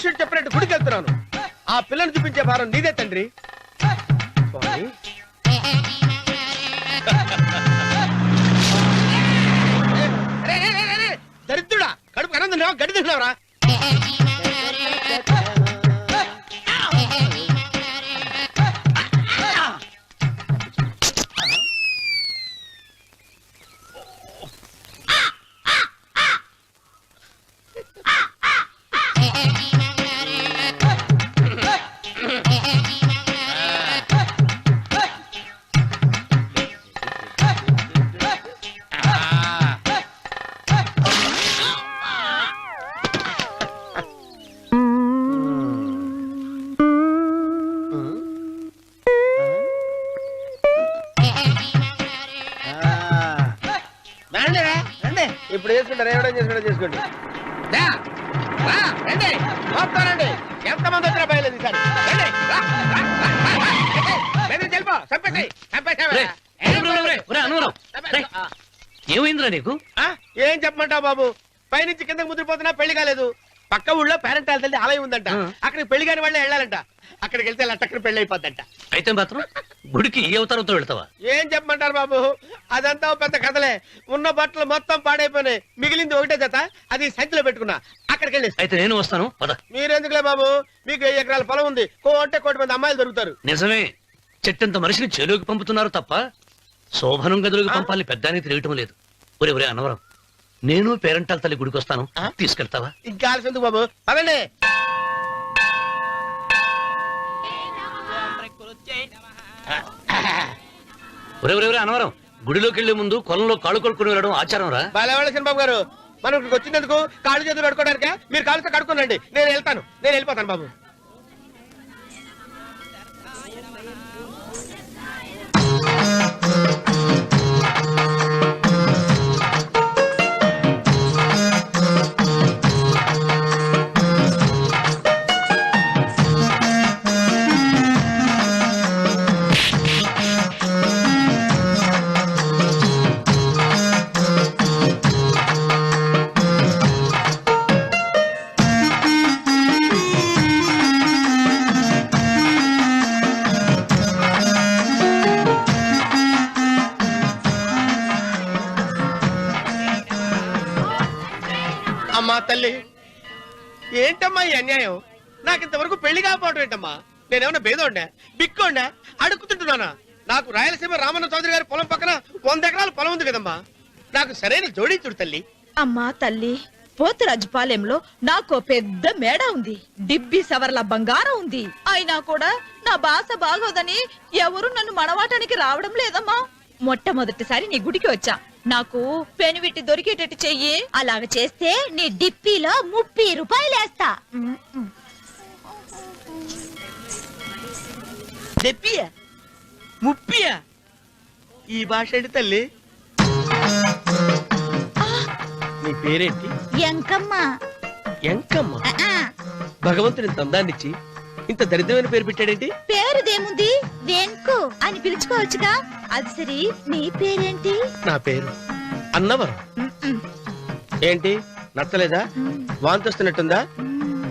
మనుషుడు చెప్పినట్టు గుడికి వెళ్తున్నాను. ఆ పిల్లని చూపించే భారం నీదే తండ్రి. దరిద్రుడా, కడుపు అన్నం తిన్నావా, గడ్డి తిన్నావరా? ఇప్పుడు చేసుకుంటారు, ఏమైనా చేసుకుంటా చేసుకోండి. రండి, ఎంతమంది వచ్చినా బయలుదేరి ఏమైందిరా నీకు? ఏం చెప్పమంటావు బాబు, పైనుంచి కిందకి ముద్రపోతున్నా పెళ్లి కాలేదు. పక్క ఊళ్ళో పేరెంట్ తల్లి ఆలయం ఉందంట, అక్కడికి పెళ్లి కాని వాళ్ళే వెళ్ళాలంట. అక్కడికి వెళ్తే లట్టక్కన పెళ్లి అయిపోద్దంట. అయితే మాత్రం గుడికి ఏ అవతారంతో వెళ్తావా? ఏం చెప్పమంటారు బాబు, అదంతా పెద్ద కథలే. ఉన్న బట్టలు మొత్తం పాడైపోయినాయి, మిగిలింది ఒకటే జత, అది సంచిలో పెట్టుకున్నా. అక్కడికి వెళ్ళి అయితే నేను వస్తాను. మీరెందుకులే బాబు, మీకు 10 ఎకరాల పొలం ఉంది, కోటి మంది అమ్మాయిలు దొరుకుతారు. నిజమే, చెట్టంత మనిషిని చెరువుకి పంపుతున్నారు తప్ప శోభనం గదులకు పంపాలని పెద్దానికి తెలియటం లేదు. ఒరే ఒరే అన్నవరం, నేను పేరెంటాల తల్లి గుడికి వస్తాను, తీసుకెళ్తావా? ఇంకా ఆలస్యం బాబు, పదండి. ఒరే ఒరే ఒరే అన్నవరం, గుడిలోకి వెళ్లే ముందు కొలంలో కాళ్ళు కొడుకుని వెళ్ళడం ఆచారం రా. బాలేవాళ్ళ బాబు గారు, మనం ఇక్కడికి వచ్చినందుకు కాళ్ళు చేతులు కడుక్కోవడానికే. మీరు కాళ్ళతో కడుక్కోనండి, నేను వెళ్ళిపోతాను బాబు. అమ్మా తల్లి, ఏంటమ్మా ఈ అన్యాయం? నాకింతవరకు పెళ్లి కాకపోవడం ఏంటమ్మా? నేనేమన్నా బేదోండా, బిక్కోండా, అడుక్కుతుంటున్నానా? నాకు రాయలసీమ రామన్న చౌదరి గారి పొలం పక్కన 100 ఎకరాల పొలం ఉంది కదమ్మా. నాకు సరైన జోడించుడు తల్లి. అమ్మా తల్లి, పోతురాజుపాలెంలో నాకు పెద్ద మేడ ఉంది, డిబ్బి సవర్ల బంగారం ఉంది. అయినా కూడా నా భాష బాగోదని ఎవరు నన్ను మనవాటానికి రావడం లేదమ్మా. మొట్టమొదటిసారి నీ గుడికి వచ్చా, నాకు పెనువిట్టి దొరికేటట్టు చెయ్యి. అలాగ చేస్తే నీ డిప్పిలో 30 రూపాయలు వేస్తా. డెప్పియా, ముప్పియా? ఈ భాష ఏంటి తల్లి? నీ పేరేంటి? ఎంకమ్మ. ఎంకమ్మ? భగవంతుని ఇంత అందాన్నిచ్చి ఇంత దరిద్రమైన పేరు పెట్టాడేంటి? పేరుదేముంది, వెంకు అని పిలుచుకోవచ్చుగా. అది సరి, నీ పేరేంటి? నా పేరు అన్నవరం. ఏంటి నచ్చలేదా? వాంతొస్తున్నట్టుందా?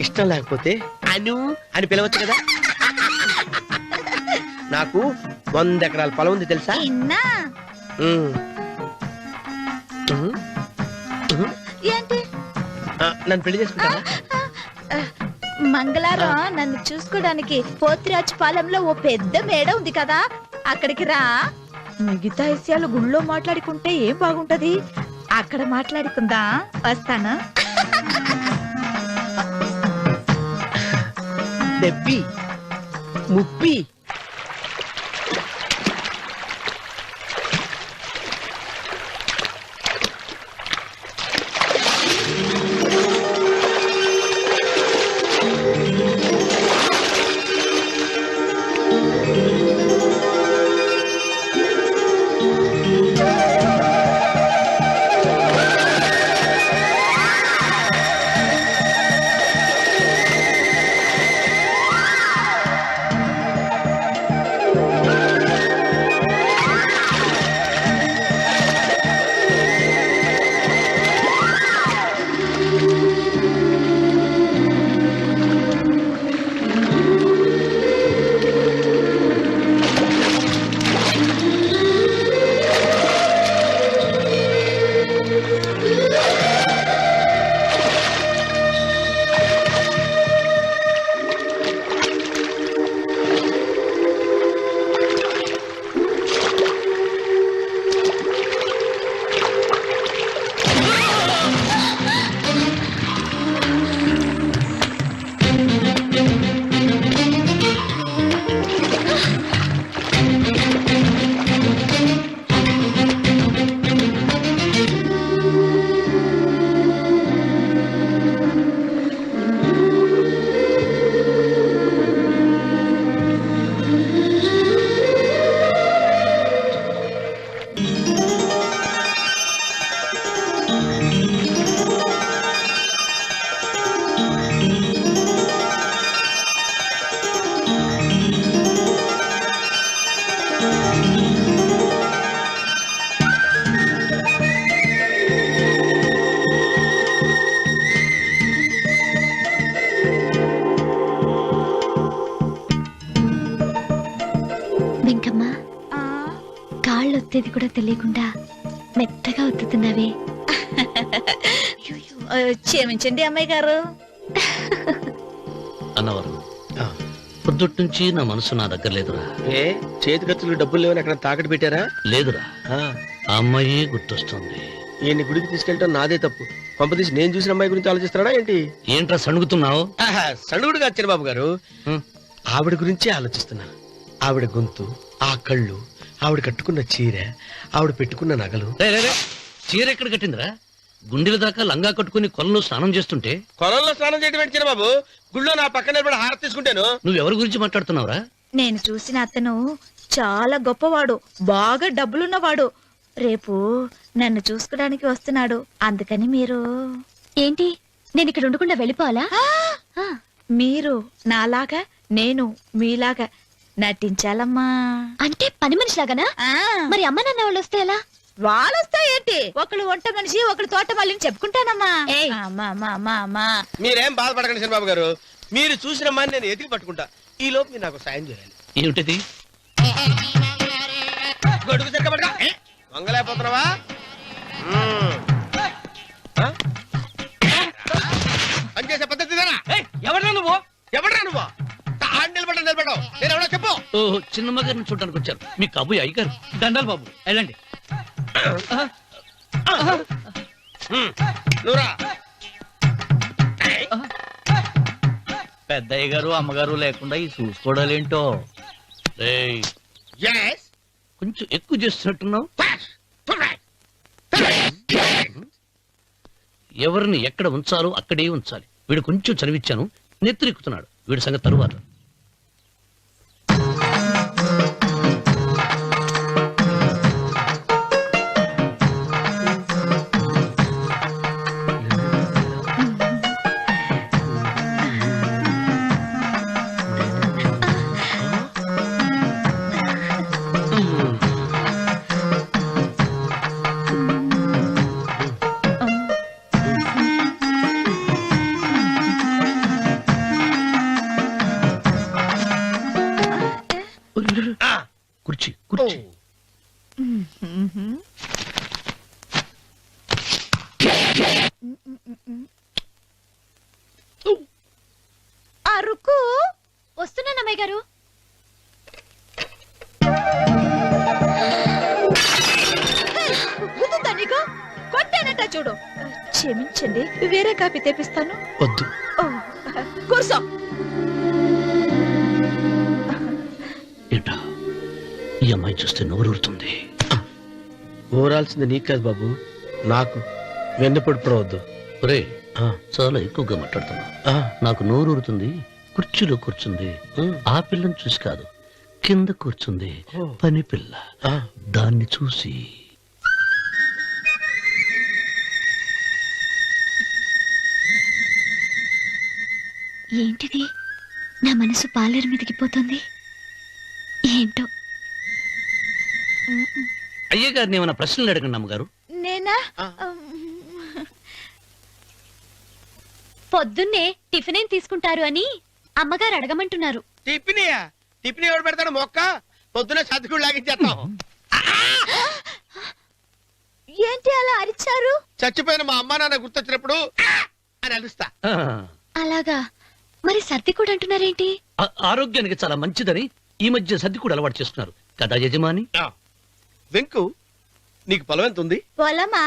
ఇష్టం లేకపోతే అను అని పిలవచ్చు కదా. నాకు 100 ఎకరాల పొలం ఉంది తెలుసా? ఏంటి? నన్ను పెళ్లి చేసుకుంటావా? మంగళవారం నన్ను చూసుకోవడానికి పోతురాజుపాలెంలో ఓ పెద్ద మేడ ఉంది కదా, అక్కడికి రా. మిగతా విషయాలు గుళ్ళో మాట్లాడుకుంటే ఏం బాగుంటది, అక్కడ మాట్లాడుకుందా. వస్తానా? డెబ్బి, ముప్పి. వెంకమ్మ, కాళ్ళు ఒత్తేది కూడా తెలియకుండా మెత్తగా ఒత్తుతున్నావే. క్షమించండి అమ్మాయి గారు. అన్నవరం పొద్దుటి నుంచి నా మనసు నా దగ్గర లేదురా. ఏ చేతి ఖర్చులు డబ్బులు లేవని అక్కడ తాకట్టు పెట్టారా? లేదురా, ఆ అమ్మాయి గుర్తొస్తుంది. ఈయన్ని గుడికి తీసుకెళ్ళటం నాదే తప్పు. పంపదీసి నేను చూసిన అమ్మాయి గురించి ఆలోచిస్తున్నాడా ఏంటి? ఏంట్రా సణుగుతున్నావు? సణుగుడుగా వచ్చాను బాబు గారు. ఆవిడ గురించే ఆలోచిస్తున్నా. ఆవిడ గొంతు, ఆ కళ్ళు, ఆవిడ కట్టుకున్న చీర, ఆవిడ పెట్టుకున్న నగలు. చీర ఎక్కడ కట్టిందిరా? గుండెల దాకా లంగా కట్టుకుని కొలంలో స్నానం చేస్తుంటే. కొలంలో స్నానం చేయడం ఏంటి బాబు? గుళ్ళో నా పక్కన నిలబడి హారతి తీసుకుంటాను. నువ్వెవరి గురించి మాట్లాడుతున్నావురా? నేను చూసిన అతను చాలా గొప్పవాడు, బాగా డబ్బులున్నవాడు. రేపు నన్ను చూసుకోడానికి వస్తున్నాడు. అందుకని మీరు. ఏంటి, నేను ఇక్కడ ఉండకుండా వెళ్ళిపోవాలా? మీరు నాలాగా, నేను మీలాగా నటించాలమ్మా. అంటే పని మనిషిలాగానా? మరి అమ్మ నాన్న వాళ్ళు వస్తే ఎలా? వాళ్ళొస్తా ఏంటి? ఒకళ్ళు వంట మనిషి, ఒకళ్ళు తోట మళ్ళీ చెప్పుకుంటానమ్మా. మీరేం బాధపడకండి చంద్రబాబు గారు. మీరు చూసిన అమ్మాయిని నేను ఎతికి పట్టుకుంటా. ఈ లోపు మీరు నాకు సాయం చేయాలి. ఏమిటది? గొడుగు తిరగబడగా వంగలేకపోతున్నావా? పనిచేసే పద్ధతి ఎవరా నువ్వు? ఎవరా నువ్వు? నిలబడ్డావు. నేను ఎవడో చెప్పు. చిన్నమ్మ గారిని చూడడానికి వచ్చారు. మీ కబుయ్య అయ్యగారు. దండాలు బాబు, వెళ్ళండి. నువ్వురా. పెద్దయ్య గారు అమ్మగారు లేకుండా ఈ చూసుకోవడాలేంటో. కొంచెం ఎక్కువ చేస్తున్నట్టున్నావు. ఎవరిని ఎక్కడ ఉంచాలో అక్కడే ఉంచాలి. వీడు కొంచెం చనివిచ్చాను, నెత్తిరెక్కుతున్నాడు. వీడి సంగతి తరువాత. కుర్చీ కుర్చీ. అరుకు వస్తున్నాను అమ్మాయి గారు. కొట్టానట చూడు. క్షమించండి, వేరే కాపీ తెప్పిస్తాను. వద్దు. కూర్చో. ఏంటా ఈ అమ్మాయి చూస్తే నోరూరుతుంది. ఊరాల్సింది నీకు కాదు బాబు, నాకు. వెన్నపొడి పడవద్దు. ఒరే, చాలా ఎక్కువగా మాట్లాడుతున్నా. నాకు నోరూరుతుంది. కుర్చీలో కూర్చుంది. ఆ పిల్లని చూసి కాదు, కింద కూర్చుంది పని పిల్ల. దాన్ని చూసి. ఏంటిది, నా మనసు పాలేరు మీదకి పోతుంది. ఏంటో. అయ్య గారిని ఏమైనా ప్రశ్నలు అడగండి అమ్మగారు. నేనా? పొద్దున్నే టిఫిన్ ఏం తీసుకుంటారు అని అమ్మగారు అడగమంటున్నారు. టిఫినియా? టిఫిన్ ఎవడు పెడతాడు? మొక్క పొద్దున సతుకుడు లాగించేస్తాం. ఏంటి అలా అరిచారు? చచ్చిపోయిన మా అమ్మా నాన్న గుర్తొచ్చినప్పుడు అని అలుస్తా. అలాగా? మరి సర్ది కూడా అంటున్నారేంటి? ఆరోగ్యానికి చాలా మంచిదని ఈ మధ్య సర్ది కూడా అలవాటు చేస్తున్నారు కదా యజమాని. వెంకు, నీకు పొలం ఎంత ఉంది? పొలమా?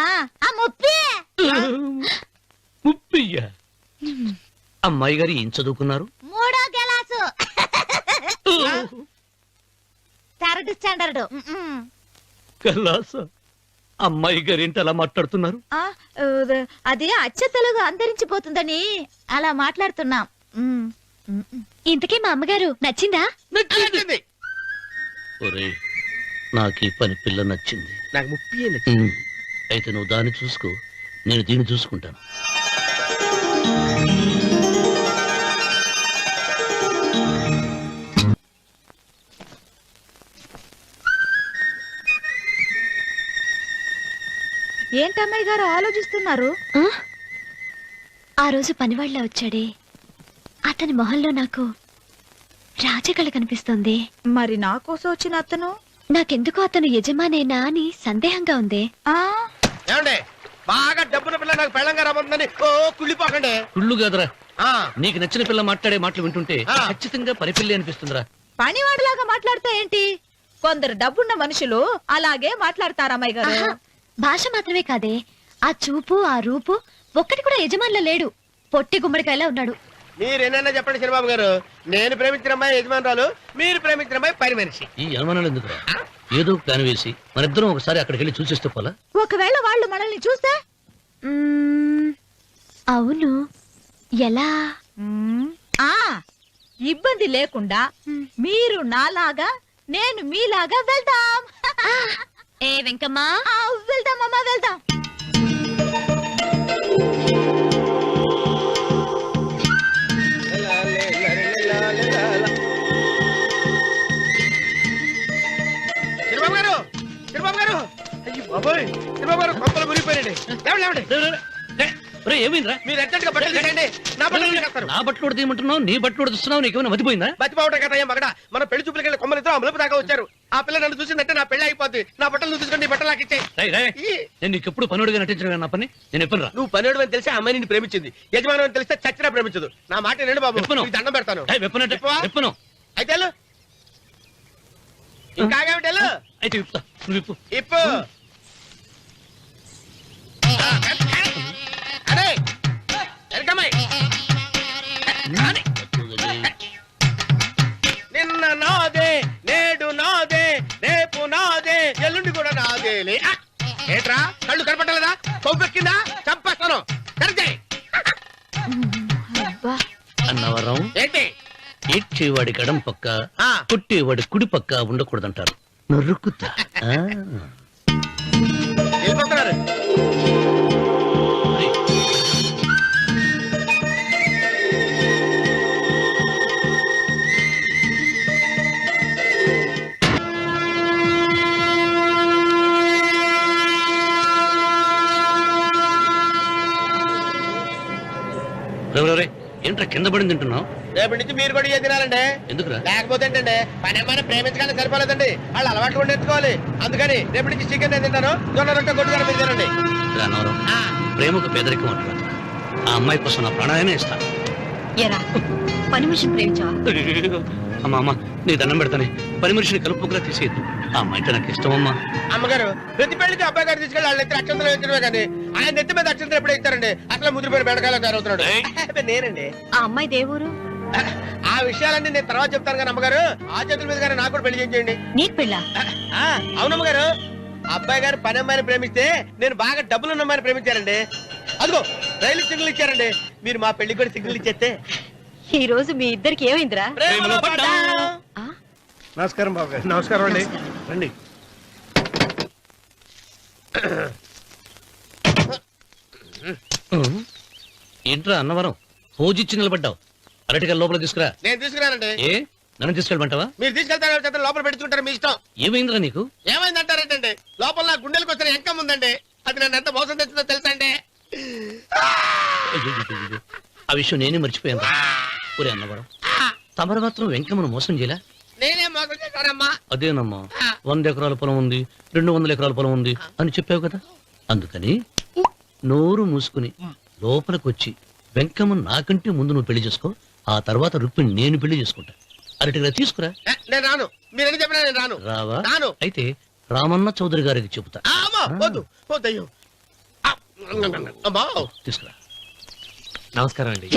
ముప్పయ్య. అమ్మాయి గారు ఏం చదువుకున్నారు? 3వ క్లాసు, 3rd స్టాండర్డ్. కలాస. అమ్మాయి గారు ఏంటి అలా మాట్లాడుతున్నారు? అది అచ్చ తెలుగు అంతరించిపోతుందని అలా మాట్లాడుతున్నాం. ఇంతకీ మా అమ్మగారు నచ్చిందా? నచ్చింది. ఒరే, నాకు ఈ పని పిల్ల నచ్చింది. నాకు 30 అయితే నువ్వు దాన్ని చూసుకో, నేను దీన్ని చూసుకుంటాను. ఏంటమ్మాయి గారు ఆలోచిస్తున్నారు? ఆ? ఆ రోజు పనివాళ్ళ వచ్చాడే అతని మొహంలో నాకు రాజకళ కనిపిస్తోంది. మరి నా కోసం వచ్చిన అతను నాకెందుకో అతను యజమానేనా అని సందేహంగా ఉంది. ఆ ఏమండి బాగా డబ్బున పిల్ల నాకు పెళ్ళంగా రాబోతుందని ఓ కుళ్ళిపోకండి. కుళ్ళు కాదురా, ఆ, నీకు నచ్చిన పిల్ల మాట్లాడే మాటలు వింటుంటే ఆ. ఖచ్చితంగా పరిపిల్లి అనిపిస్తుందిరా. పనివాడిలాగా మాట్లాడతా ఏంటి? కొందరు డబ్బున్న మనుషులు అలాగే మాట్లాడతారు అమ్మాయి గారు. ఆహా, భాష మాత్రమే కాదే, ఆ చూపు ఆ రూపు ఒక్కటి కూడా యజమానిలో లేడు. పొట్టి గుమ్మడికాయలా ఉన్నాడు. మీరేనైనా చెప్పండి చంద్రబాబు గారు, నేను ప్రేమించిన అమ్మాయి యజమానురాలు, మీరు ప్రేమించిన అమ్మాయి పని మనిషి. ఈ అనుమానాలు ఎందుకురా? ఏదో ప్లాన్ వేసి మనిద్దరం ఒకసారి అక్కడికి వెళ్ళి చూసేస్తే పోలా? ఒకవేళ వాళ్ళు మనల్ని చూస్తే? అవును, ఎలా? ఆ ఇబ్బంది లేకుండా మీరు నాలాగా నేను మీలాగా వెళ్దాం. ఏ వెంకమ్మా, వెళ్దాం అమ్మా, వెళ్దాం. చంద్రబాబు గారు, చంద్రబాబు గారు, అయ్యో బాబోయ్, చంద్రబాబు గారు కొంపలు మునిగిపోయారండి. లేవండి, లేవండి. ఏమైందిరా? మీరు ఎట్టంటే బట్టలు తీయండి, నా బట్టలు తీస్తారు. నా బట్టలు కూడా తీయమంటున్నావు, నీ బట్టలు కూడా తీస్తున్నావు, నీకేమైనా మతిపోయిందా? బతిపావటం కదా ఏం మగడ, మన పెళ్లి చూపులకి వెళ్ళి కొమ్మలు ఇద్దరు అమలుపు దాకా వచ్చారు. ఆ పిల్ల నన్ను చూసిందంటే నా పెళ్లి అయిపోద్ది. నా బట్టలు నువ్వు తీసుకొని నీ బట్టలు నాకు ఇచ్చేయి. రేయ్, రేయ్, నేను నీకు ఎప్పుడు పనుడిగా నటించిన నా పని నేను ఎప్పుడు రా? నువ్వు పనివాడు అని తెలిసి ఆ అమ్మాయి నిన్ను ప్రేమించింది, యజమాని అని తెలిస్తే చచ్చినా ప్రేమించదు. నా మాట నేను బాబు, విప్పను. నీకు దండం పెడతాను. వెప్పనంటే విప్పవా? వెప్పను. అయితే వెళ్ళు. ఇంకా ఆగేమిటి వెళ్ళు. అయితే విప్పుతా, నువ్వు విప్పు. ఇప్పు. అరే ఎరకమ్మాయి. నిన్న నాదే, నేడు నాదే, రేపు నాదే, ఎల్లుండి కూడా నాదేలే. ఏట్రా కళ్ళు కనపట్టలేదా? కొవ్వెక్కిందా? చంపేస్తాను. కరెక్టే. అబ్బా, అన్నవరం ఏంటి? ఏడ్చేవాడి గడం పక్క, ఆ. కొట్టేవాడి కుడి పక్క ఉండకూడదంటారు. నరుకుతా. ఆ. వెళ్ళిపోతున్నారు. రే, ఏంట్రా కింద పడింది తింటున్నావు? రేపటి నుంచి మీరు కూడా ఇదే తినాలండి. ఎందుకురా? లేకపోతే ఏంటండి, పని ఏమైనా ప్రేమించగానే సరిపోలేదండి, వాళ్ళు అలవాట్లు కూడా నేర్చుకోవాలి. అందుకని రేపటి నుంచి చికెన్ నేను తింటాను, జొన్న రొట్టె కొట్టుకొని మీరు తినండి. రా అన్నవరం, ఆ, ప్రేమకు పేదరికం అంటారు. ఆ అమ్మాయి కోసం నా ప్రాణాయనే ఇస్తాను. ఎరా పని మనిషిని ప్రేమించావా? అమ్మా అమ్మ, నీ దండం పెడతానే, పని మనిషిని కలుపుకులా తీసేయద్దు. ఆ అమ్మాయి అంటే నాకు ఇష్టం అమ్మా. అమ్మగారు ప్రతి పెళ్లికి అబ్బాయి గారు తీసుకెళ్ళి వాళ్ళ ఎత్తి అక్షంతలు వేయించడమే కానీ ఆయన నెత్తి మీద అక్షంతలు ఎప్పుడు ఇస్తారండి? అసలు ముద్రపోయిన బెడకాయలో తయారవుతున్నాడు. అబ్బే, నేనండి. ఆ అమ్మాయి దేవురు ఆ విషయాలన్నీ నేను తర్వాత చెప్తాను కానీ అమ్మగారు, ఆ చేతుల మీద కానీ నాకు కూడా పెళ్లి చేయండి. నీకు పెళ్ళా? అవునమ్మగారు, అబ్బాయి గారు పని అమ్మాయిని ప్రేమిస్తే నేను బాగా డబ్బులున్న అమ్మాయిని ప్రేమించారండి. అదిగో రైలు సిగ్నల్ ఇచ్చారండి. మీరు మా పెళ్లికి కూడా సిగ్నల్ ఇచ్చేస్తే ఈ రోజు మీ ఇద్దరికి ఏమైందిరా? ప్రేమలో పడ్డాం. నమస్కారం బాబు గారు. నమస్కారం అండి. రండి. ఏంట్రా అన్నవరం, పూజిచ్చి నిలబడ్డావు? అరటిగా లోపల తీసుకురా. నేను తీసుకున్నానండి. ఏ నన్ను తీసుకెళ్ళమంటావా? మీరు తీసుకెళ్తారు చేత లోపల పెట్టుకుంటారు, మీ ఇష్టం. ఏమైందిరా నీకు? ఏమైందంటారేంటండి? లోపల నా గుండెలకు వచ్చిన ఎంకం ఉందండి, అది నన్ను ఎంత మోసం తెచ్చిందో తెలుసా అండి? అయ్యయ్యయ్యయ్యో, ఆ విషయం నేనే మర్చిపోయాను. ఒరే అన్నవరం, తమరు మాత్రం వెంకమ్మను మోసం చేయలే? నేనే మోసం చేశానమ్మా. అదేనమ్మా, 100 ఎకరాల పొలం ఉంది, 200 ఎకరాల పొలం ఉంది అని చెప్పావు కదా, అందుకని నోరు మూసుకుని లోపలికి వచ్చి వెంకమ్మ నాకంటే ముందు నువ్వు పెళ్లి చేసుకో, ఆ తర్వాత రుక్మిణి నేను పెళ్లి చేసుకుంటా. అరటిగా తీసుకురా. నేను రాను, మీరని చెప్పినా నేను రాను. రావా? రాను. అయితే రామన్న చౌదరి గారికి చెబుతా. అమ్మా, వద్దు వద్దయ్యో. అమ్మా, తీసుకురా. నమస్కారం అండి.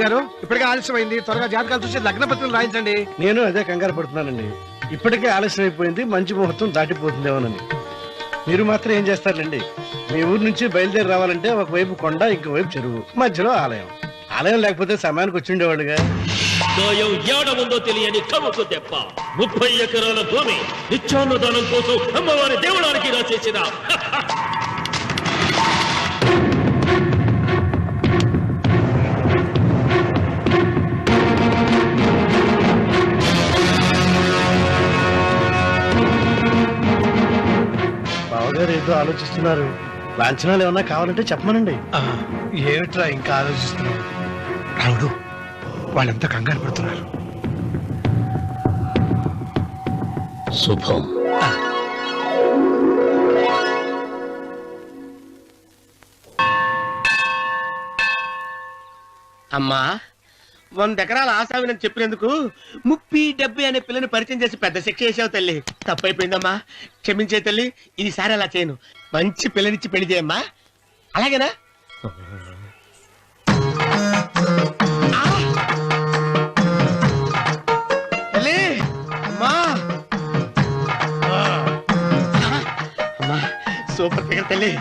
పంతులు గారు ఇప్పటికే ఆలస్యం అయింది, త్వరగా జాతకాలు చూసి లగ్న పత్రికలు రాయించండి. నేను అదే కంగారు పడుతున్నానండి. ఇప్పటికే ఆలస్యం అయిపోయింది, మంచి ముహూర్తం దాటిపోతుందేమోనని. మీరు మాత్రం ఏం చేస్తారండి? మీ ఊరు నుంచి బయలుదేరి రావాలంటే ఒకవైపు కొండ, ఇంకోవైపు చెరువు, మధ్యలో ఆలయం. ఆలయం లేకపోతే సమయానికి వచ్చి ఉండేవాళ్ళుగా. గాయం ఏడముందో తెలియని కవుకు దెబ్బ 30 ఎకరాల భూమి నిత్యాన్నదానం కోసం అమ్మవారి దేవుడానికి రాసేసిన బావగారు ఏదో ఆలోచిస్తున్నారు. లాంఛనాలు ఏమన్నా కావాలంటే చెప్పమనండి. ఏమిట్రా ఇంకా ఆలోచిస్తున్నావు? రావుడు, వాళ్ళంతా కంగారు పడుతున్నారు. శుభం. అమ్మా 100 ఎకరాల ఆశావినని చెప్పినందుకు 30-70 అనే పిల్లని పరిచయం చేసి పెద్ద శిక్ష చేసావు తల్లి. తప్పైపోయిందమ్మా, క్షమించే తల్లి. ఈసారి అలా చేయను. మంచి పిల్లనిచ్చి పెళ్లి చేయమ్మా. అలాగేనా? తల్లి, అమ్మా అమ్మా, సూపర్ ఫిగర్ తల్లి.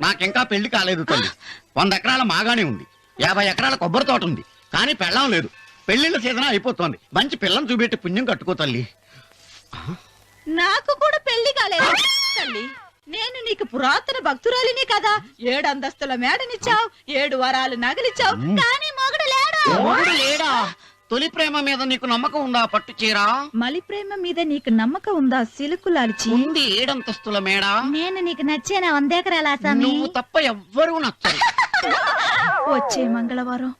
నాకింకా పెళ్లి కాలేదు తల్లి. 100 ఎకరాల మాగానే ఉంది, 50 ఎకరాల కొబ్బరి తోట ఉంది, కానీ పెళ్ళం లేదు. పెళ్లిళ్ళ సీజన్ అయిపోతోంది. మంచి పిల్లని చూపెట్టి పుణ్యం కట్టుకో తల్లి. నాకు కూడా పెళ్లి కాలేదు తల్లి. నేను నీకు పురాతన భక్తురాలిని కదా. 7 అంతస్తుల మేడనిచ్చావు, 7 వరాలు నగలిచ్చావు, కానీ మొగుడు లేడు. మొగుడు లేడా? తొలి ప్రేమ మీద నీకు నమ్మకం ఉందా? పట్టు చీరా. మలి ప్రేమ మీద నీకు నమ్మకం ఉందా? సిలుకులాల్చి ఉంది 7 అంతస్తుల మేడ. నేను నీకు నచ్చేనా 100 ఎకరాల ఆసామి? నువ్వు తప్ప ఎవ్వరూ నచ్చరు. వచ్చే మంగళవారం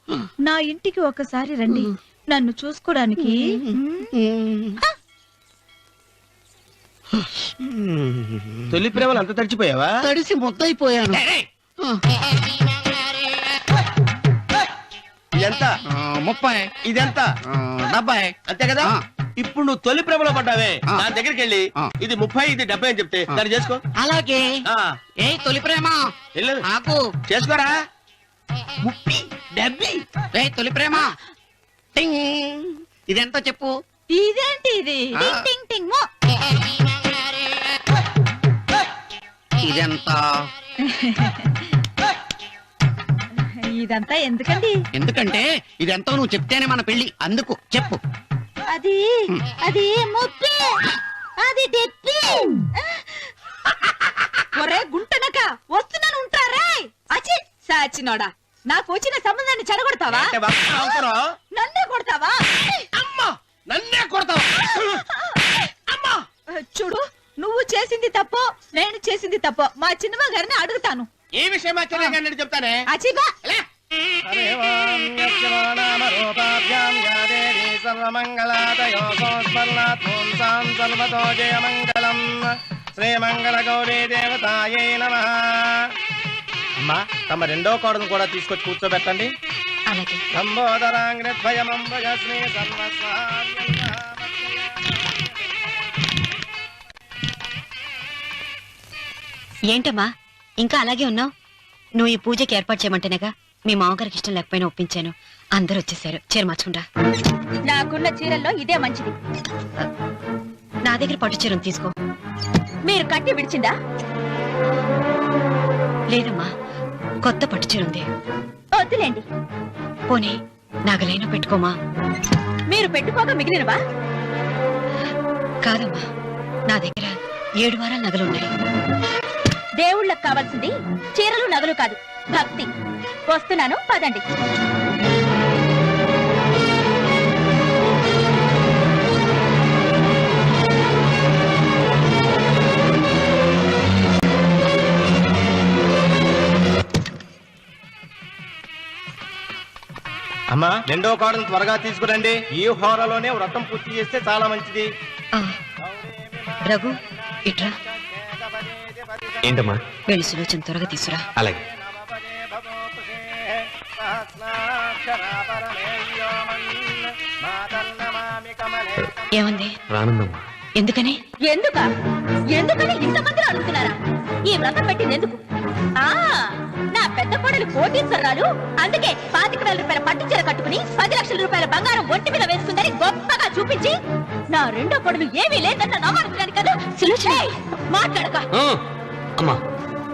నా ఇంటికి ఒకసారి రండి, నన్ను చూసుకోడానికి. తొలి ప్రేమలు అంత తడిచిపోయావా? తడిసి ముద్దయిపోయాను. ఎంత? 30. ఇదెంత? 70. అంతే కదా. ఇప్పుడు నువ్వు తొలి ప్రేమలో పడ్డావే, దాని దగ్గరికి వెళ్ళి ఇది 30 ఇది 70 అని చెప్తే దాన్ని చేసుకో. అలాగే. ఏ తొలి ప్రేమ వెళ్ళు, నాకు చేసుకోరా. 30, 70. ఏ తొలి ప్రేమ టింగ్. ఇదెంత చెప్పు? ఇదేంటి ఇది? టింగ్ టింగ్ టింగ్ మో. ఇదెంత? ఇదంతా ఎందుకండి? ఎందుకంటే ఇదెంతో నువ్వు చెప్తేనే మన పెళ్లి. అందుకు చెప్పు. అది అది ముప్పి, అది డెప్పి. ఒరే గుంటనక, వస్తున్నాను ఉంటారే. అచి సాచినోడా, నాకు వచ్చిన సంబంధాన్ని చెడగొడతావా? అంటే బాగా అవసరం. నన్నే కొడతావా? అమ్మా, నన్నే కొడతావా? అమ్మా, చూడు, నువ్వు చేసింది తప్పో నేను చేసింది తప్పో మా చిన్నమ్మ గారిని అడుగుతాను. ఏ విషయం ఆశ్చర్యంగా చెప్తానే. అచిబా శ్రీమంగళ గౌరీ దేవతాయై నమః. అమ్మా, తమ రెండో కోడను కూడా తీసుకొచ్చి కూర్చోబెట్టండి. అలాగే. సంబోధరాంగ్రద్వయమంబయ శ్రీ ఏంటమ్మా ఇంకా అలాగే ఉన్నావు? నువ్వు ఈ పూజకి ఏర్పాటు చేయమంటేనేగా మీ మామగారికి ఇష్టం లేకపోయినా ఒప్పించాను. అందరూ వచ్చేసారు. చీర మార్చుకుంటా. నాకున్న చీరల్లో ఇదే మంచిది. నా దగ్గర పట్టు చీరను తీసుకో. మీరు కట్టి విడిచిందా? లేదమ్మా, కొత్త పట్టు చీర ఉంది. వద్దులేండి. పోనీ నాగలైనా పెట్టుకోమా. మీరు పెట్టుకోక మిగిలినవా? కాదమ్మా, నా దగ్గర 7 వారాల నగలున్నాయి. దేవుళ్ళకు కావాల్సింది చీరలు నగలు కాదు, భక్తి. వస్తున్నాను, పదండి. అమ్మా, రెండో కోడను త్వరగా తీసుకురండి. ఈ హోరలోనే వ్రతం పూర్తి చేస్తే చాలా మంచిది. రఘు, ఇట్రా. ఏంటమ్మా? వెళ్ళి సులోచన త్వరగా తీసురా. అలాగే. ఏమంది? రానుందమ్మా. ఎందుకని? ఎందుకని ఇంతమంది అడుగుతున్నారా? ఈ వ్రతం పెట్టింది ఎందుకు? నా పెద్ద కోడలు కోటీశ్వరాలు, అందుకే 25,000 రూపాయల పట్టు చీర కట్టుకుని 10 లక్షల రూపాయల బంగారం ఒంటి మీద వేస్తుందని గొప్పగా చూపించి నా రెండో కోడలు ఏమీ లేదన్న నమ్మకానికి కదా. మాట్లాడక. అమ్మా,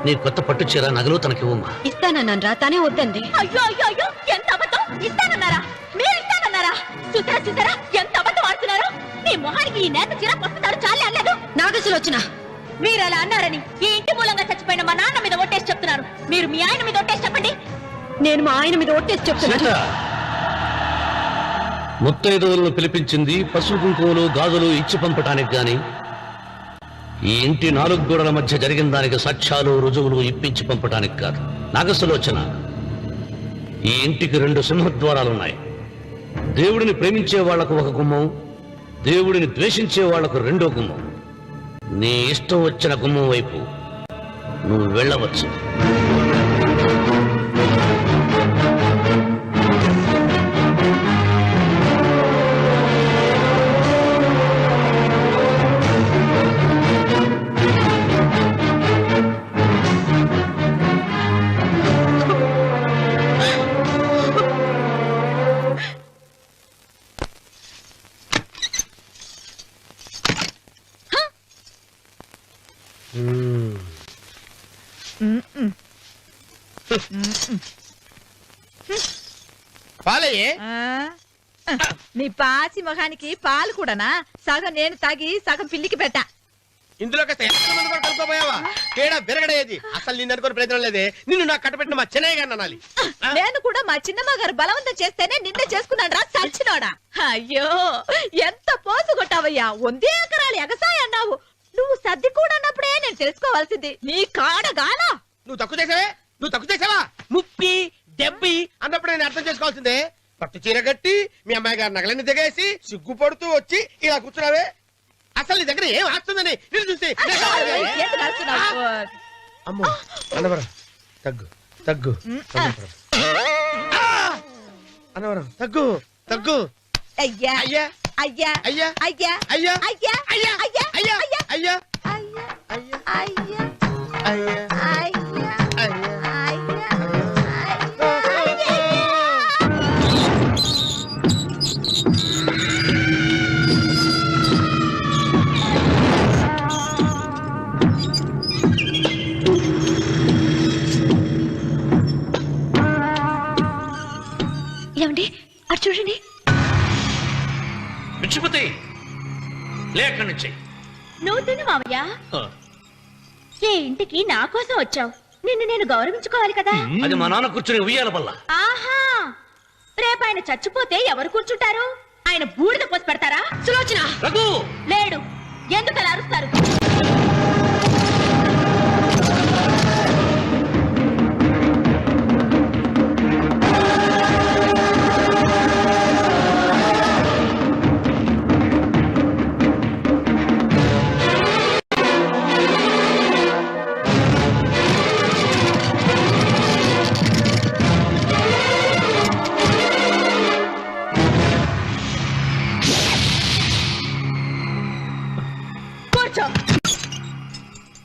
నీ కొత్త పట్టు చీర నగలు తనకివ్వమ్మా. ఇస్తానన్నాను రా, తానే వద్దండి. అయ్యో అయ్యో అయ్యో, ఎంత అబద్ధం! ఇస్తానన్నారా? మీరు ఇస్తానన్నారా? చూసారా చూసారా ఎంత అబద్ధం ఆడుతున్నారు? నీ మొహానికి ఈ నేత చీర వస్తున్నాడు చాలే అనలేదు. నాగసులోచన, మీరు అలా అన్నారని ఈ ఇంటి మూలంగా చచ్చిపోయిన మా నాన్న మీద ఒట్టేసి చెప్తున్నాను. మీరు మీ ఆయన మీద ఒట్టేసి చెప్పండి. నేను మా ఆయన మీద ఒట్టేసి చెప్తున్నాను. సీత, ముత్తైదువులను పిలిపించింది పసుపు కుంకుమలు గాజులు ఇచ్చి పంపటానికి గాని, ఈ ఇంటి 4 గోడల మధ్య జరిగిన దానికి సాక్ష్యాలు రుజువులు ఇప్పించి పంపటానికి కాదు. నాగసులోచన, ఈ ఇంటికి 2 సింహద్వారాలున్నాయి. దేవుడిని ప్రేమించే వాళ్లకు ఒక గుమ్మం, దేవుడిని ద్వేషించే వాళ్లకు 2వ గుమ్మం. నీ ఇష్టం వచ్చిన గుమ్మం వైపు నువ్వు వెళ్ళవచ్చు. పాలయ్యే. మీ పాచి మొహానికి పాలు కూడానా? సగం నేను తాగి సగం పిల్లికి పెట్టా. ఇందులో కలుపుకోపోయావా? తేడా బెరగడేది. అసలు నిన్ను అనుకునే ప్రయత్నం లేదే. నిన్ను నాకు కట్టబెట్టిన మా చెన్నయ్య గారిని అనాలి. నేను కూడా మా చిన్నమ్మ గారు బలవంతం చేస్తేనే నిన్నే చేసుకున్నాడు రా చచ్చినోడా. అయ్యో, ఎంత పోసు కొట్టావయ్యా! 100 ఎకరాలు ఎగసాయ అన్నావు. నువ్వు సర్ది కూడా అన్నప్పుడే నేను తెలుసుకోవాల్సింది. నీ కాడగానా? నువ్వు తక్కువ చేసావా? ముప్పి దెబ్బి అన్నప్పుడు నేను అర్థం చేసుకోవాల్సిందే. పట్టు చీర కట్టి మీ అమ్మాయి గారు నగలన్నీ దిగేసి సిగ్గుపడుతూ వచ్చి ఇలా కూర్చున్నావే. అసలు నీ దగ్గర ఏం ఆస్తుందని నేను చూసి. ఎందుకు అరుస్తున్నావు? అమ్మో, అన్నవరం తగ్గు తగ్గు. అన్నవరం తగ్గు తగ్గు. అయ్యా అయ్యా అయ్యా అయ్యా అయ్యా అయ్యా అయ్యా అయ్యా అయ్యా అయ్యా అయ్యా అయ్యా అయ్యా అయ్యా అయ్యా అయ్యా అయ్యా అయ్యా. ఏమండి, అటు చూడండి. పిచ్చిపోతే లేక్కడి నుంచి. నువ్వు తిను మావయ్య. ఏ ఇంటికి నా కోసం వచ్చావు? నిన్ను నేను గౌరవించుకోవాలి కదా. అది మా నాన్న కూర్చుని ఉయ్యాల వల్ల. ఆహా, రేపు ఆయన చచ్చిపోతే ఎవరు కూర్చుంటారు? ఆయన బూడిద పోసి పెడతారా? సులోచన రఘు లేడు. ఎందుకు అలా అరుస్తారు?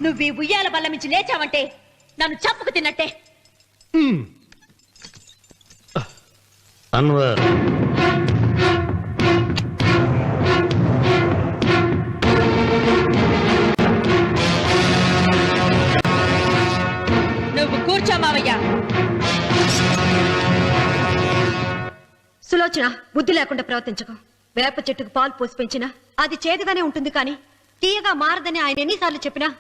నువ్వు ఈ ఉయ్యాల బల్ల మించి లేచావంటే నన్ను చప్పుకు తిన్నట్టే. అన్వర్, నువ్వు కూర్చో మావయ్య. సులోచన, బుద్ధి లేకుండా ప్రవర్తించకు. వేప చెట్టుకు పాలు పోసి పెంచినా అది చేదుగానే ఉంటుంది, కానీ తీయగా మారదని ఆయన ఎన్నిసార్లు చెప్పినా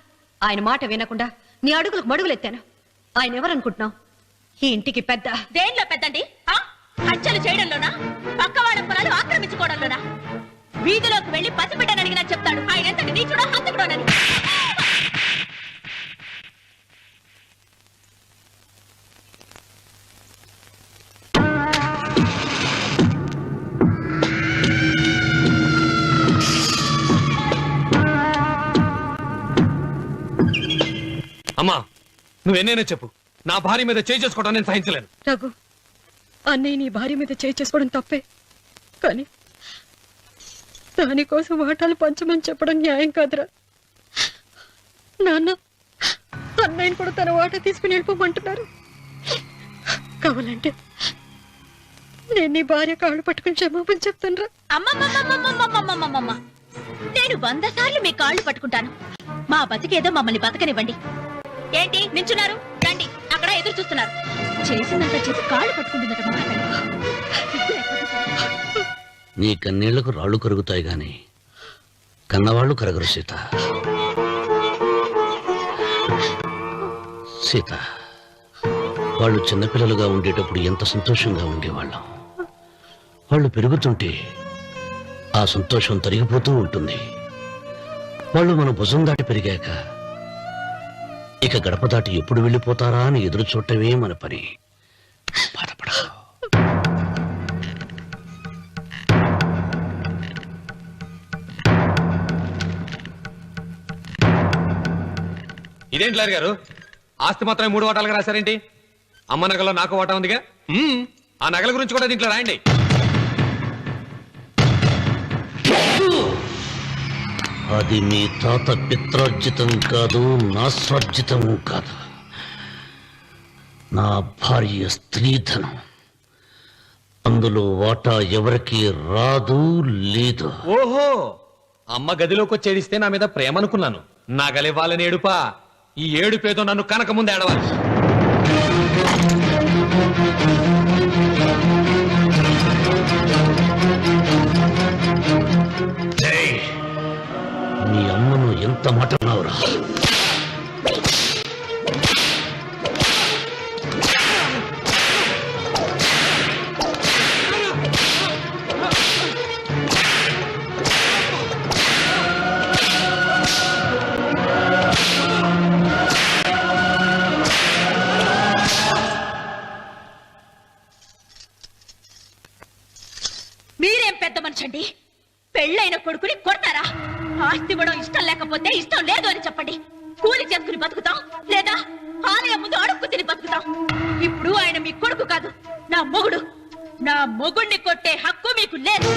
ఆయన మాట వినకుండా నీ అడుగులకు మడుగులెత్తాను. ఆయన ఎవరనుకుంటున్నావు? ఈ ఇంటికి పెద్ద. దేనిలో పెద్దండి? హత్యలు చేయడంలోనా? పక్కవాడ పొలాలు ఆక్రమించుకోవడంలోనా? వీధిలోకి వెళ్లి పసిబిడ్డని అడిగినా చెప్తాడు ఆయన ఎంతటి నీచుడో హంతకుడోనని. అమ్మా, నువ్వెన్నైనా చెప్పు, నా భార్య మీద చేయి చేసుకోవడం నేను సహించలేను. రఘు, అన్నయ్య నీ భార్య మీద చేయి చేసుకోవడం తప్పే, కానీ దానికోసం వాటాలు పంచమని చెప్పడం న్యాయం కాదురా. నాన్న అన్నయ్యని కూడా తన వాటా తీసుకుని వెళ్ళిపోమంటున్నారు. కావాలంటే నేను నీ భార్య కాళ్ళు పట్టుకుని క్షమాపణ చెప్తాను. అమ్మమ్మమ్మమ్మమ్మమ్మమ్మమ్మమ్మ నేను 100 సార్లు మీ కాళ్ళు పట్టుకుంటాను. మా బతికేదో మమ్మల్ని బతకనివ్వండి. ఏంటి నించున్నారు? రండి, అక్కడ ఎదురు చూస్తున్నారు. చేసిందంతా చేసి కాళ్ళు పట్టుకుంటుందట మా తల్లి. నీ కన్నీళ్లకు రాళ్లు కరుగుతాయి గాని కన్నవాళ్లు కరగరు సీత. సీత, వాళ్ళు చిన్నపిల్లలుగా ఉండేటప్పుడు ఎంత సంతోషంగా ఉండేవాళ్ళం. వాళ్ళు పెరుగుతుంటే ఆ సంతోషం తరిగిపోతూ ఉంటుంది. వాళ్ళు మన భుజం దాటి పెరిగాక ఇక గడప దాటి ఎప్పుడు వెళ్ళిపోతారా అని ఎదురు చూడటమే మన పని. బాధపడకు. ఇదేంటి లారీ గారు, ఆస్తి మాత్రమే 3 వాటాలుగా రాశారేంటి? అమ్మ నగలో నాకు వాటా ఉందిగా. ఆ నగల గురించి కూడా దీంట్లో రాయండి. అది మీ తాత పిత్రార్జితం కాదు, నా స్వార్జితం కాదు. నా భార్య స్త్రీధనం. అందులో వాటా ఎవరికి రాదు, లేదు. ఓహో, అమ్మ గదిలోకి వచ్చేడిస్తే నా మీద ప్రేమ అనుకున్నాను. నగలివ్వాలని ఏడుపా. ఈ ఏడుపేదో నన్ను కనక ముందు ఏడవాలి. మీ అమ్మను ఎంత మాట అన్నావురా? మీరేం పెద్ద మనిషండి? పెళ్ళైన కొడుకుని కొడతారా? ఆస్తి ఇవ్వడం ఇష్టం లేకపోతే ఇష్టం లేదు అని చెప్పండి. కూలి చేసుకుని బతుకుతాం, లేదా ఆలయం ముందు అడుక్కు తిని బతుకుతాం. ఇప్పుడు ఆయన మీ కొడుకు కాదు, నా మొగుడు. నా మొగుడిని కొట్టే హక్కు మీకు లేదు.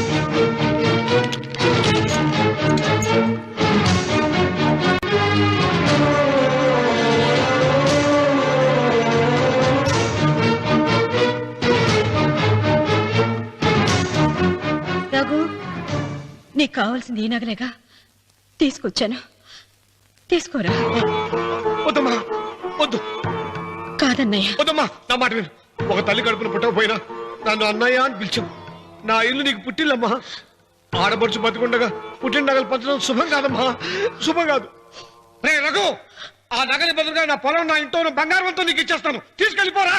రఘు, నీకు కావాల్సింది ఈ నగలేగా తీసుకొచ్చాను, తీసుకోరా. వద్దమ్మా, వద్దు. కాదన్నయ్య. వద్దమ్మా, నా మాట విను. ఒక తల్లి కడుపున పుట్టకపోయినా నన్ను అన్నయ్య అని పిలిచావు. నా ఇల్లు నీకు పుట్టిల్లమ్మా. ఆడపడుచు బతికుండగా పుట్టిన నగలు పంచడం శుభం కాదమ్మా, శుభం కాదు. రే రఘు, ఆ నగలి బదులుగా నా పొలం, నా ఇంట్లో బంగారంతో నీకు ఇచ్చేస్తాను. తీసుకెళ్ళిపోరా.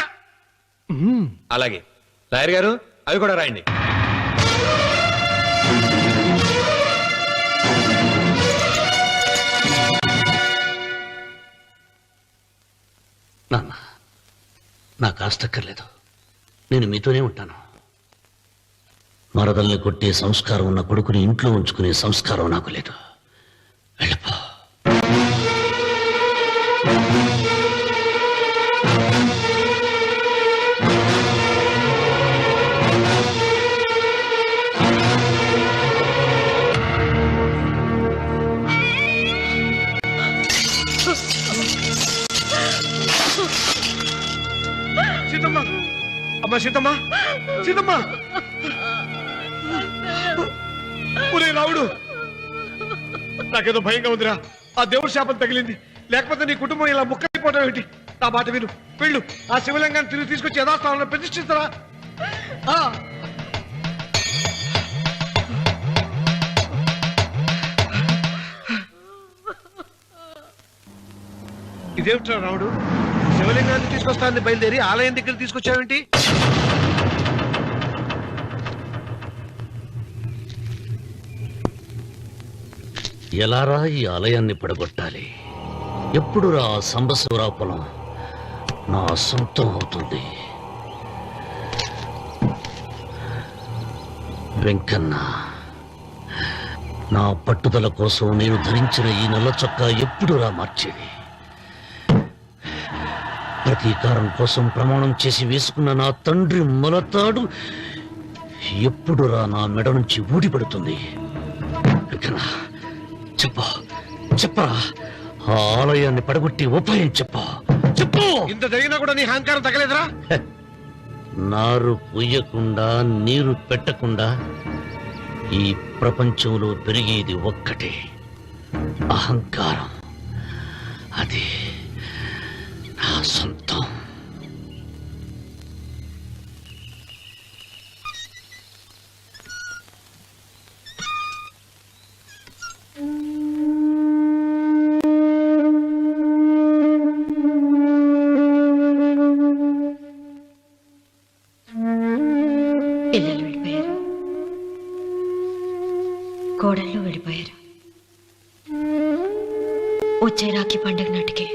అలాగే లాయర్ గారు, అవి కూడా రాయండి. నాన్న, నాకు ఆస్తక్కర్లేదు. నేను మీతోనే ఉంటాను. మరదల్ని కొట్టే సంస్కారం ఉన్న కొడుకుని ఇంట్లో ఉంచుకునే సంస్కారం నాకు లేదు. వెళ్ళిపో. సీతమ్మ, అమ్మా సీతమ్మ, సీతమ్మ. ఒరే రావుడు, నాకేదో భయంగా ఉందిరా. ఆ దేవుడి శాపం తగిలింది. లేకపోతే నీ కుటుంబం ఇలా ముక్కైపోవడం ఏంటి? నా మాట విను, వెళ్ళు. ఆ శివలింగాన్ని తిరిగి తీసుకొచ్చి యథాస్థానంలో ప్రతిష్ఠిస్తారా? ఇదేమిట్రా రావుడు, శివలింగాన్ని తీసుకొస్తానని బయలుదేరి ఆలయం దగ్గర తీసుకొచ్చావేంటి? ఎలారా ఈ ఆలయాన్ని పడగొట్టాలి? ఎప్పుడు రా సంబశివరావు పొలం నా సొంతం అవుతుంది? వెంకన్న, నా పట్టుదల కోసం నేను ధరించిన ఈ నల్ల చొక్కా ఎప్పుడురా మార్చేది? ప్రతీకారం కోసం ప్రమాణం చేసి వేసుకున్న నా తండ్రి మొలతాడు ఎప్పుడురా నా మెడ నుంచి ఊడిపడుతుంది? కోరికనా? చెప్పు, చెప్పరా. ఆ ఆలయాన్ని పడగొట్టి ఉపాయం చెప్పు, చెప్పు. ఇంత జరిగినా కూడా నీ అహంకారం తగ్గలేదురా? నారు పుయ్యకుండా నీరు పెట్టకుండా ఈ ప్రపంచంలో పెరిగేది ఒక్కటే, అహంకారం. అది నా సొంతం. పిల్లలు వెళ్ళిపోయారు, కోడళ్ళు వెళ్ళిపోయారు. వచ్చే రాఖీ పండగ నాటికి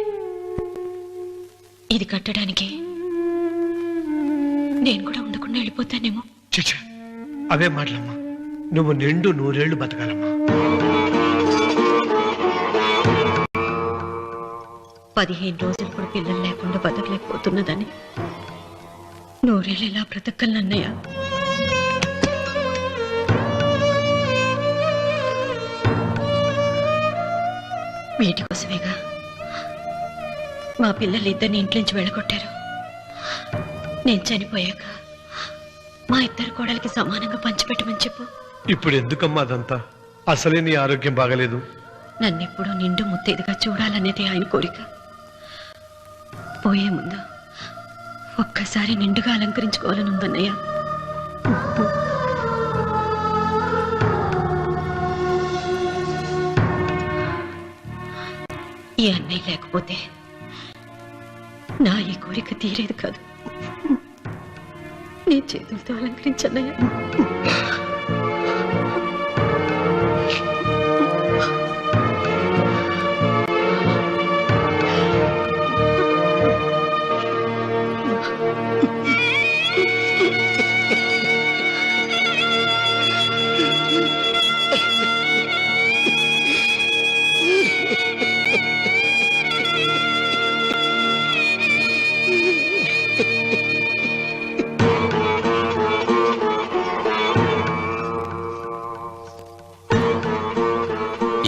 ఇది కట్టడానికి నేను కూడా ఉండకుండా వెళ్ళిపోతానేమో. చిచ్చ, అవే మాటలమ్మా. నువ్వు నిండు 100 ఏళ్ళు బతకాలమ్మా. 15 రోజులు కూడా పిల్లలు లేకుండా బతకలేకపోతున్నదని 100 ఏళ్ళు ఎలా బ్రతకలన్నయ్య? వీటి కోసమేగా మా పిల్లలు ఇద్దరిని ఇంట్లోంచి వెళ్ళగొట్టారు. నేను చనిపోయాక మా ఇద్దరు కోడలికి సమానంగా పంచిపెట్టమని చెప్పు. ఇప్పుడు ఎందుకమ్మా అదంతా? అసలే నీ ఆరోగ్యం బాగలేదు. నన్నెప్పుడూ నిండు ముత్తైదుగా చూడాలనేది ఆయన కోరిక. పోయే ముందు ఒక్కసారి నిండుగా అలంకరించుకోవాలని ఉందన్నయ్య. ఈ అన్నయ్య లేకపోతే నా ఈ కోరిక తీరేది కాదు. నీ చేతులతో అలంకరించన్నయ్య.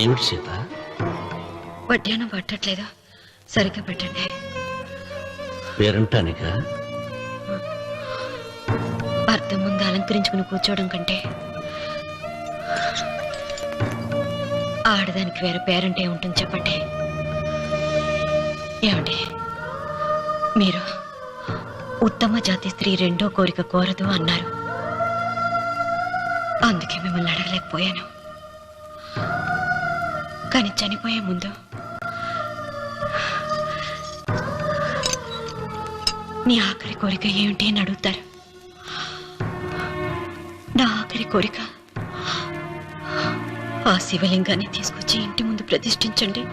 ఏమిటి సీత? వడ్డానం పట్టట్లేదా? సరిగ్గా పెట్టండి. పేరంటానిక అర్థం ముందు అలంకరించుకుని కూర్చోవడం కంటే ఆడదానికి వేరే పేరంటే ఉంటుంది చెప్పండి. ఏమండి, మీరు ఉత్తమ జాతి స్త్రీ రెండో కోరిక కోరదు అన్నారు. అందుకే మిమ్మల్ని అడగలేకపోయాను. కానీ చనిపోయే ముందు నీ ఆఖరి కోరిక ఏమిటి అని అడుగుతారు. నా ఆఖరి కోరిక ఆ శివలింగాన్ని తీసుకొచ్చి ఇంటి ముందు ప్రతిష్ఠించండి.